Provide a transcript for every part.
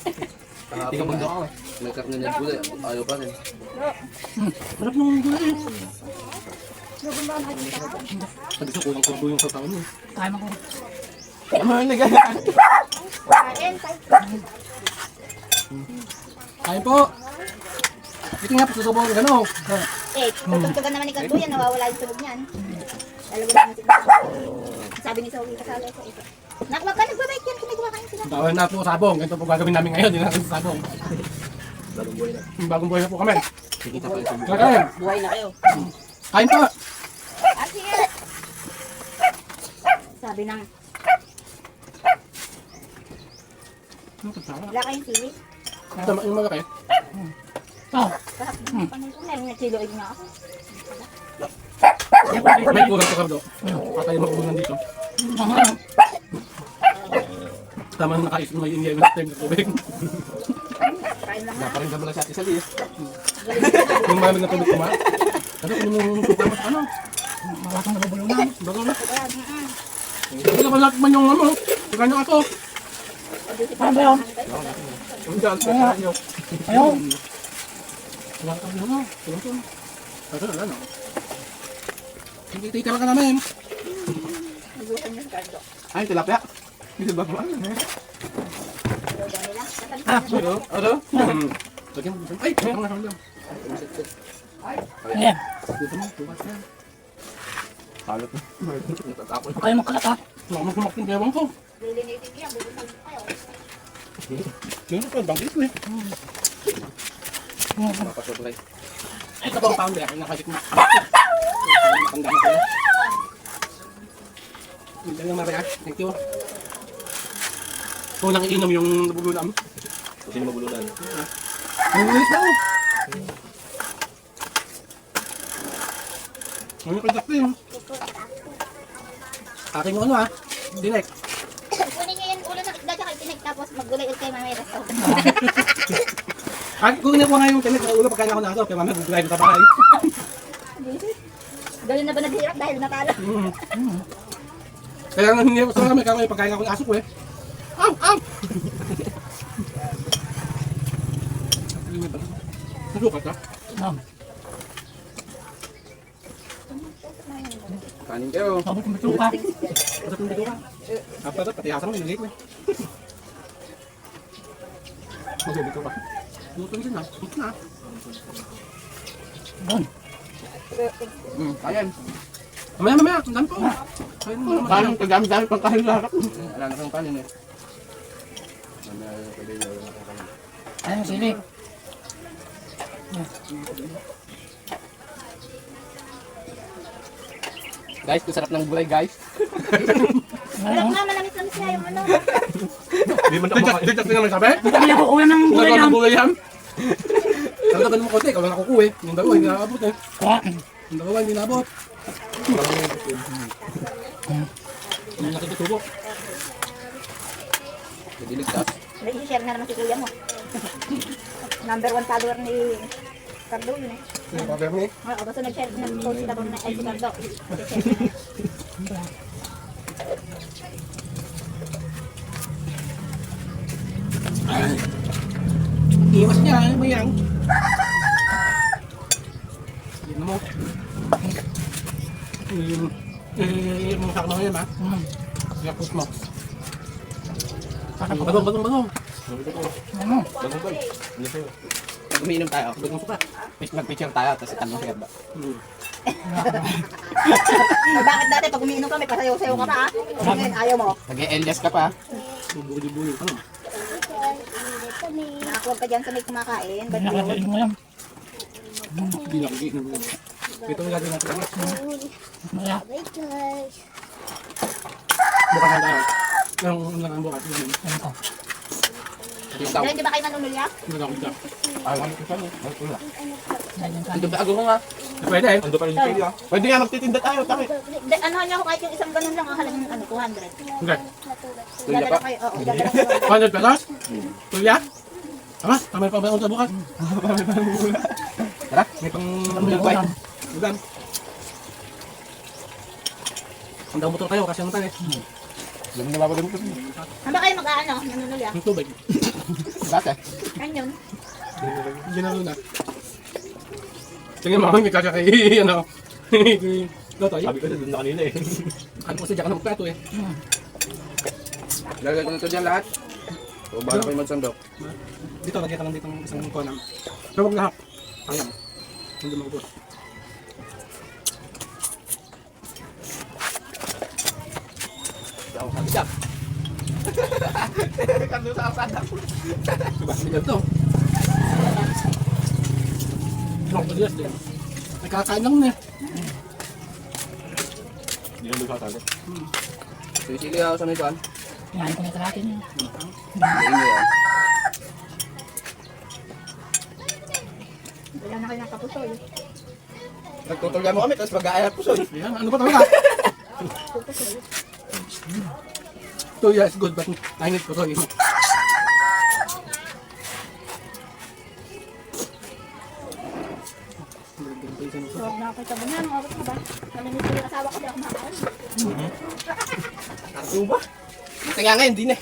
Hindi ka bundok ako eh. May kak na niyan gulay. Ayaw pa rin. Harap nung gulay eh. Sabi ko, kulang-kulang yung sasawa niyo. Kaya mo ko. Ano yung nagaya? Kain po. Ito nga, susubok ng gano'n. Tutugtugan naman ni Kanto yan, nawawala yung tulog niyan. Lalagyan naman si sabi ni Zoe, kasalo ko ito. Wag ka nagbabike yan kung may kumakain sila. Bawal na po sabong. Ganito po gagawin namin ngayon. Hindi na natin sabong. Bagong buhay na. Bagong buhay na po kami. Kikita pa ito. Kakain. Buhay na kayo. Kain po. Sabi ng, Ano ka sarap? wala kayong sili. Ito, yung malaki. Kahap ng meron na siloig na ako. May kulang sa kardo. Patay mo kulang dito. Tama na nakais mo yung ingay ng time sa tubig. Kain lang Wala pa rin gamala sa atin sa liya. Yung malamig na tubig kuma. Ano kung yung suka mo ano? Mawasang nabubulong na. Bago na. Hindi ka pala man yung ano. Suka nyo ako. Ano ba yun? Ang dyan, sa inyo. Ayaw. Wala ka ano. Suka ko. Kasi wala no. Hindi titira ka namin. Nagutan niya sa Kanto. Ay, tilapia. Hindi ba ba? Nagutan nila. Ano? Ano? Lagyan mo. Ay! Ano nga lang. Ayan. Dito mo. Tukas na. Salot na. Natatapon. Kaya mo kalat ha. Sumak yung bewang ko. Lilinitin niya, bubusog kayo. Yun pa. Bangkit ko eh. Mapasuklay. Ito pa ang pound eh. Nakasik mo. Matanda na sila. Hindi lang Maria. Thank you. Kung nang iinom yung nabugulam. Kasi na mabulunan. Ang ulit na oh. Ano yung kadak na yun? Aking ano ah. Dinek. Kunin niyo yung ulo ng isda tsaka itinig tapos maggulay ulit kayo mamaya sa tawag. Kung ko nga yung tinik na ulo pagkain ako na aso. Kaya mamaya gugulay ko sa bahay. Ganun na ba naghirap dahil natalo? Kaya nga hindi ako sa kami. Kaya ngayon pagkain ako ng aso ko eh. Aw! Aw! Nasukat ka? Kanin kayo. Sabi ko may tuka. Masap yung dito ka. Apat at pati asa mo nilagay ko eh. Magubit ko ka. Luto din ah. Luto na ah. Doon. Kayan. Mamaya. Ang dami po. Kain mo naman. Kanin, kagami-dami pang kanin lahat. Wala na kang kanin eh. Mamaya pwede nyo lang ang kanin. Ayan sili. Guys, masarap ng gulay guys. Walang nga, malamis-lamis nga yung ano. Hindi man ako Dito tingnan mo sabi? Hindi ako ulam ng gulay Gulay lang. ng gulay yan. Talaga mo konti. Ikaw lang nakukuha eh. Yung dalawa hindi nakabot eh. Yung dalawa hindi nakabot. Hindi nakikitubo. Nadiligtas. May i-share na naman si kuya mo. Number 1 follower ni Cardo yun eh. Yung paper ni. Oo, basta nag-share ng post sila kung ay si Cardo. Iwas niya. Ano mo yan? Hindi mo. Yung sak na ngayon ha. Yapos mo. Bagong. Ano? Bagong boy. Ano sa'yo? Pag umiinom tayo, bagong suka. Mag-picture tayo, tapos itanong siya ba? Bakit dati pag umiinom kami, pasayaw-sayaw ka pa ha? Ngayon, ayaw mo. Nag-e-elias ka pa. Bubuyo. Ano? Nakakuwag ka dyan sa may kumakain. Ba't Nakakain yun? mo yan. Hindi na kagiinom mo. Ito ang lagi natin. Maya. Bukas ang dahil. Yung bukas. Ano to? Hindi ba kayo nanunulya? Hindi na ako dyan. Ay, ano ko sa'yo? Ay, wala. Ayan yung Ando ba ako nga? Pwede eh. Ando pa rin yung pili ah. Pwede nga magtitinda tayo, takit. Ano niya ako kahit yung isang ganun lang, ang halagang ano, 200. Okay. Tulya Dadala pa. kayo, oo, dadala kayo. 100 pesos? Tulya? Tama, tamay pa ba ako sa bukas? Tara. May pang Ulam. ulam. Ang daw motor kayo kasi ano tayo eh. Alam mo na ba ganito? Ano ba kayo mag-ano, nanunulya? Yung tubig. Dati. Kanyon. Ginalo na. Tingnan mo, may kasya kay, ano, Lotoy. Sabi ko na doon na kanina eh. Ano ko sadya ka na magplato eh. Lagay ko na ito dyan lahat. O bahala kayo magsandok. Dito, lagyan ka lang dito ng isang konam. Pero huwag lahat. Sayang. Hindi mo ubos. Ako sabi dyan. Kami sa asada. Diba? Hindi ganito. Ano ko diyas din. Nagkakain lang na eh. Hindi na doon sa asada. Sisili ako sa nito. Kinain ko na kalahati niya. Hindi yan. Wala na kayo ng kapusoy. Nagtutulga mo kami, tapos mag-aayat po soy. Ayan, ano ba talaga? Kapusoy. 2 years good, but I need to go. Huwag na ako sabi na, mga oras na ba? Naminis ko yung asawa ko, di ako makakain. Ano ba? Kasi nga ngayon, din eh.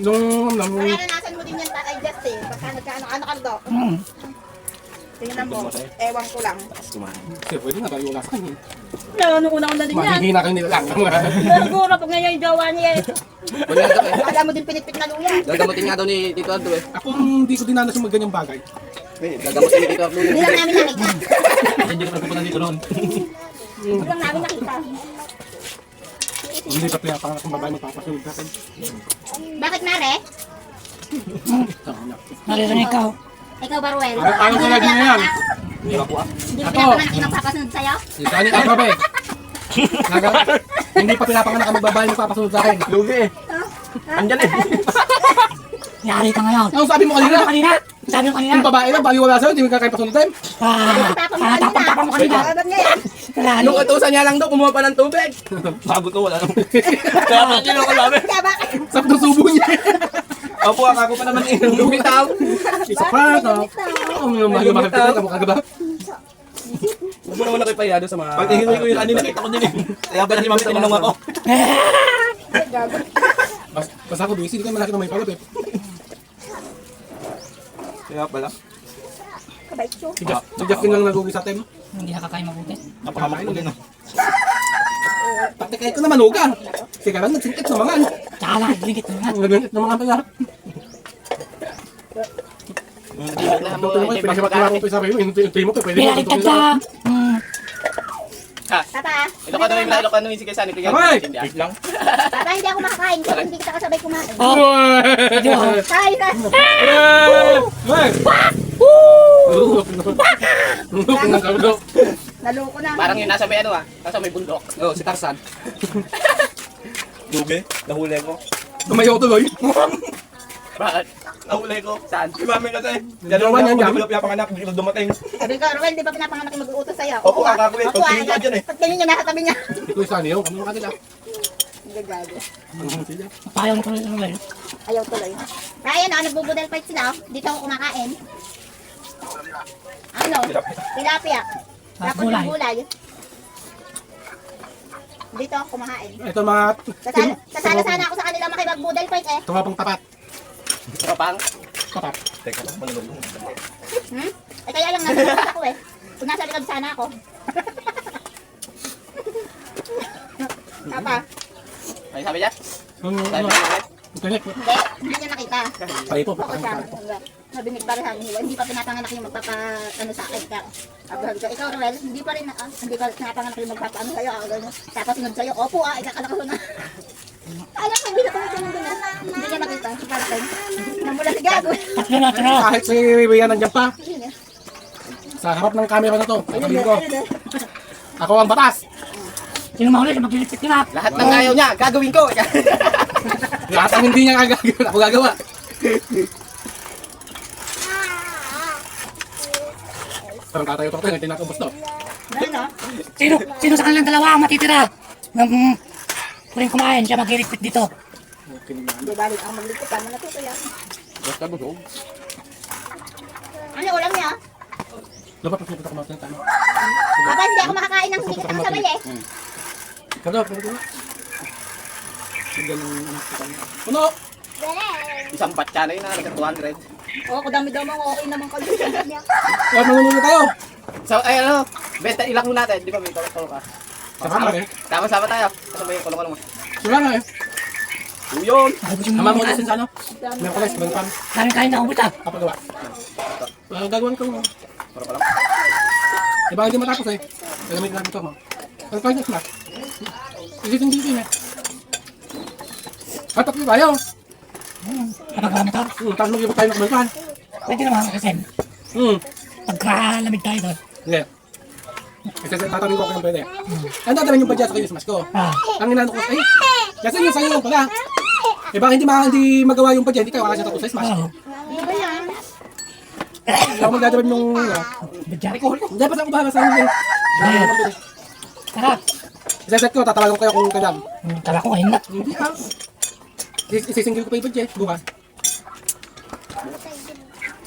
Nung Nararanasan mo din yan, Tatay Justin. Pagka nagkaano-ano ka daw. Tingnan mo, ewan ko lang. kasi pwede nga tayo wala sa kanya. Ano, una-una din yan. Mahihina kayo nila lang. Siguro, pag ngayon yung jowa niya eh. Wala na eh. Alam mo din pinitpit na luya. Gagamutin nga daw ni Tito Ardo eh. Ako hindi ko dinanas yung ganyang bagay. Gagamutin ni Tito Ardo. Hindi lang namin nakita. Hindi ko nagpupunta dito noon. Hindi lang namin nakita. Hindi pa pinapangat kung babae magpapasunod sa akin. Bakit, Mare? Tama na. Naririnig ka. Ikaw, Baruel. Ayaw ko lagi na yan. Hindi ako ah. Hindi mo Ako. pinapanganak yung magpapasunod sa'yo? Si Sani Agrabe. Hindi pa pinapanganak ang magbabae magpapasunod sa akin. Lugi eh. Andyan eh. Yari ka ngayon. Ano sabi mo Sabi mo kanina? kanina. Sabi mo kanina. Yung babae lang, baliwala sa'yo, hindi mo kakapasunod tayo. Tapang mo kanina. Agad ngayon. Lalo. Nung utusan niya lang daw, kumuha pa ng tubig. Sabi ko wala nang. Kaya pa nyo ko sabi. Kaya bakit? Sakit ng subo niya. Opo, ako pa naman eh. Lumitaw. Isa pa, no? Mahal ka na, mukha ka ba? Huwag mo naman ako ipayado sa mga... Pag hihingi ko yung kanina, nakita ko din eh. Kaya pala ni Mami tinanong ako. Basta ako busy, hindi ka malaki na may palap eh. Kaya pala. Kabait siyo. Si Justin lang nagugi sa atin. Hindi nakakain mabuti. Napakamak ko din ah. Taktikay ko naman, uga. Sige lang, nagsingkit sa mga ano. Tsaka lang, ligit mo nga. Ang gagawin ng mga pala. Tutulong ko, pwede siya makilang ko sa sabi mo, inutuloy mo ko, pwede mo. Pinarigtad ka. Papa, Ilok ano yung sige saan ito yan. Abay! Wait lang. Papa, hindi ako makakain kasi hindi kita kasabay kumain. Oh. Hi, ka. Naloko na. Parang yun nasa may ano ah. Nasa may bundok. Oo, si Tarzan. Lugi? Nahuli ko. Tumayo tuloy. Bakit? Nahuli ko. Saan? Si Mami kasi. Dalawa niyan yan. Hindi ko pinapanganak. Hindi ko dumating. Sabi ko, Ruel, di ba pinapanganak yung mag-uutos sa'yo? Opo, kakakulit. Opo, Pagtingin ko dyan eh. Pagtingin niya, nasa tabi niya. Ito yung saniyo, kami mga kanila. Hindi gago. Payaw mo tuloy tuloy. Ayaw tuloy. Ryan, nagbubudel fight sila. Dito ako kumakain. Ano? Tilapia. Tapos Gulay. yung gulay. Dito ako kumakain. Ito mga Kasala sana ako sa kanila makipagbudel fight eh. tumapang tapat. Kapang? Tapat. Teka lang, manulog mo. Hmm? Eh kaya lang nasa likod ako eh. Kung nasa likod sana ako. Papa, Ay, sabi niya? Ano? Sabi niya? hindi niya nakita. Pay po, Ako siya. Nabinig pa rin sa akin. Hindi pa pinapanganak yung magpapa-ano sa akin. Sabi ko, ikaw Ruel, hindi pa rin hindi pa pinapanganak yung magpapa-ano sa'yo. Tapos sunod sa'yo, opo ikakalak ko na. Alam ko, hindi na tumitunod doon. Hindi niya nakita. Si Parten. Namula si Gago. Tatlo na, tatlo. Kahit si Rian nandiyan pa, sa harap ng camera na to, sabihin ko, ako ang batas. Sino mahuli sa maglilipit nila? Lahat ng ayaw niya, gagawin ko. Lahat ang hindi niya gagawin, ako gagawa. Parang tatayo to, hindi natubos to. Ano? Sino sa kanilang dalawa ang matitira? Huling kumain, siya maglilipit dito. Hindi balik ako maglikot. Tama na to kaya. Basta busog. Ano ulam niya? Dapat pagkita ko mga tayo. Papa, hindi ako makakain ng hindi kita kasabay eh. Kada, pwede ko na. Ganun anak ko tayo. Puno! Isang batya na yun na, nagka 200. Oo, kadami daw mga okay naman kayo. Sabi niya. Kaya manunod tayo. So, ay ano, benta ilak mo natin, di ba may tolong ka? Sama eh. Sama-sama tayo. Ano ba yung kulong-kulong mo? Wala nga eh. Yun! Ama mo nasin sa ano? Meron ko lang, meron pa. Daming kain na ubot ah. Kapagawa. Gagawin ko mo. Puro ko lang. Diba hindi matapos eh. Gagamit natin ito mo. Ang kanya sila. Isisin eh. At tatlo tayo. Kapag lamig to, Tapos mag-ibot tayo ng kumalpan. pwede naman kasi pagkalamig tayo doon. Hindi. Kasi tatanong ko kung pwede. Ang tatanong yung badya sa Christmas ko. Ang inano ko, ay, kasi yung sa'yo lang pala. Eh baka hindi magawa yung badya, hindi kayo wala siya tapos sa Christmas. Oo. Ano ba yan? Hindi ako magdadabag nung, Badya. hindi pa sa ako bahala sa inyo. Tara. Isaset ko, tatawagan ko kayo kung kailan. Tara ko ngayon na. Hindi ha. Isisingil ko pa yung badya, bukas.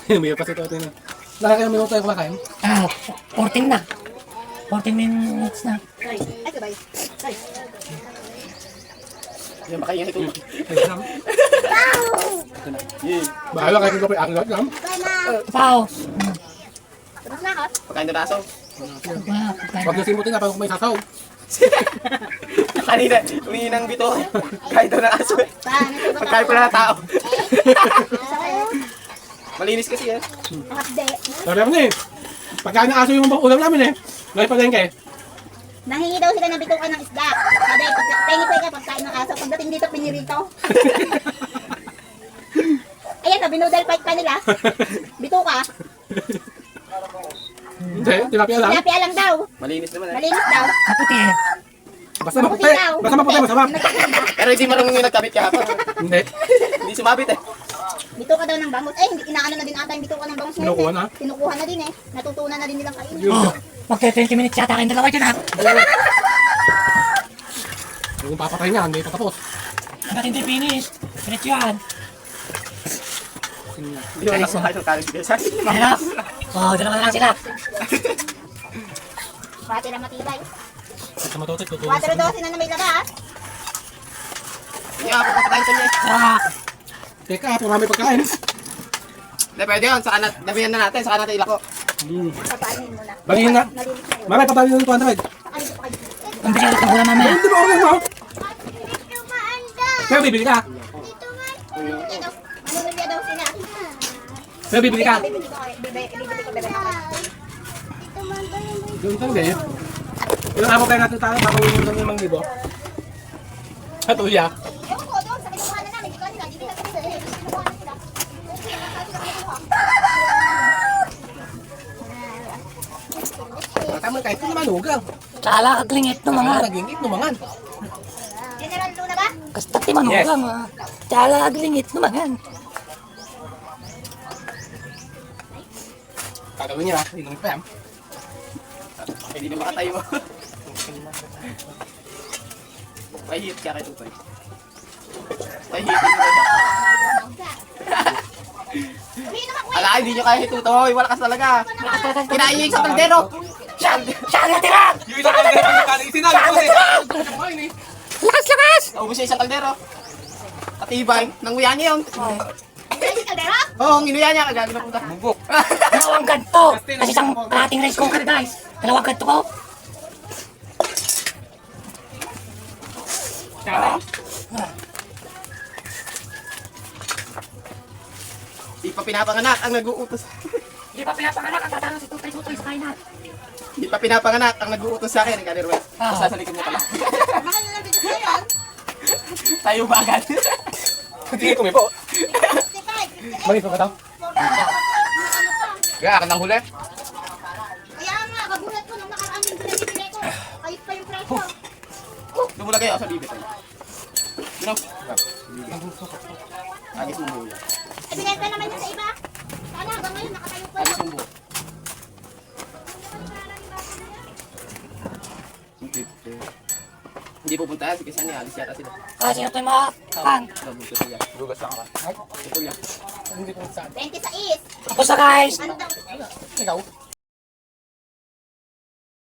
May pa sa ito na. Nakakaya minuto tayo kumakain. 14 na. 14 minutes na. Ay, sabay. Ay. Yan ba kayo ito? Bahala kayo kung aking lahat lang. Pao. Tapos na ako. Pagkain na aso. Huwag niyo simutin na pag may sasaw. Kanina, umihi ng bito. Kain daw ng aso eh. Paano? Pagkain pala ng tao. Sa kayo? Malinis kasi yan. Update. Sabi ako na eh. Pagkain ng aso yung ulam namin eh. Ngayon pa din kayo. Nahingi daw sila ng bitukan ng isda. Sabi, pengi ko ikaw pagkain ng aso. Pagdating dito, pinirito. Ayan na, binudal fight pa nila. Bituka. Hindi, tilapia lang. Tilapia lang daw. Malinis naman eh. Malinis daw. Kaputi eh. Basta maputi. Basta maputi, masarap. Pero hindi marunong yung nagkabit kahapon. Hindi. Hindi sumabit eh. Bituka daw ng bangus. Eh, hindi inaano na din ata yung bituka ng bangus ngayon. Kinukuha na? Kinukuha na din eh. Natutunan na din nilang kainin. Oh, magka 20 minutes yata kayong dalawa dyan ha. Kung papatay niya, hindi pa tapos. Hanggat hindi finish. Diretso yan. Hindi mo lang makain ng kanin bigas. Mahirap. Oh, dalawa na lang sila. Pati na matibay. Sa matutot, tutuloy. 4-12 na may labas. Hindi ako papatayin sa niya. Tara. Teka, marami pagkain. Hindi, pwede yun. Saka nabihan na natin. Saka natin ilako. Papainin mo na. Bagay na. Malinis na yun. Mamaya papalit ng 200. Ano pa kayo? Ang bigat ng ulam mamaya. Hindi mo okay mo. Kaya bibili ka. Manunulya daw sila. Kaya bibili ka. Bibili ko bebe. Doon sa hindi. Yung ako kaya natin tayo, makawin ng 5,000. At uya. Ewan ko, doon sa kinukuha na namin. Ikaw nila, hindi ka kanila eh. Kinukuha na sila. Tama kahit kung naman hugang. Tsala kaglingit no mga. Nagingit numangan. General Luna ba? Kastati manugang ha. Tsala kaglingit no mga. Kagawin niya, inong pa yan. Hindi na makatayo. Pahihit siya kay Tutoy. Pahihit mo siya. Ala, hindi nyo kaya Tutoy. Walakas talaga. Kinaiyig sa kaldero. Saan natira? Yung isang kagawin ng kanin, sinabi ko siya. Lakas, lakas! Naubos siya isang kaldero. Katibay. Nanguya niya yun. Ay, si Caldera? Oo, ang inuya niya. Kagagin na punta. Bubok. Dalawang ganto. Kasi isang kalating rice cooker guys. Dalawang ganto ko. Di pa pinapanganak ang nag-uutos. Di ba pinapanganak ang tatanong si Tutoy sa kainan? Di pa pinapanganak ang nag-uutos sa akin. Kaya Ruel. Basta sa likod niya pala. Mahal na lang dito sa'yo yan. Tayo ba agad? Hindi ko may po. 55. Mali pa daw. Kaya akin ang huli. Kaya nga, kagulat ko nung nakaraan yung pinag-ibili ko. Ayos pa yung presyo. Dumula kayo sa bibit. You know? Agis mo muna. Eh, binenta naman yun sa iba. Sana hanggang ngayon nakatayo pa Agis yun. mo muna. Hindi pupunta yan. Sige saan niya. Alis yata sila. Kasi ito yung mga kang. Nabuto siya. Lugas lang ka. Ay, ito yan. Hindi ko saan. 26. Tapos na guys. Ano daw? Ikaw.